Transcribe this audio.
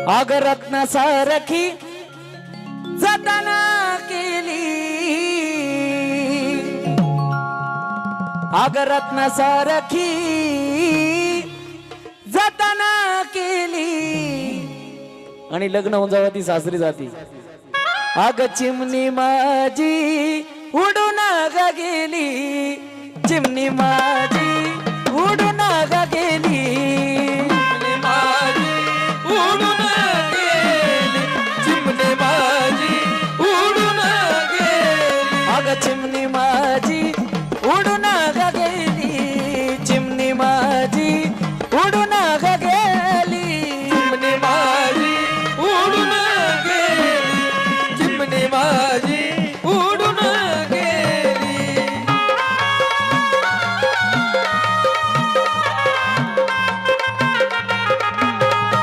अग रत्न सारखी जतना केली, अग रत्न सारखी जतना केली आणि लग्न होऊन जावा ती सासरी जाती. अग चिमणी माझी उडून ग गेली, चिमणी माझी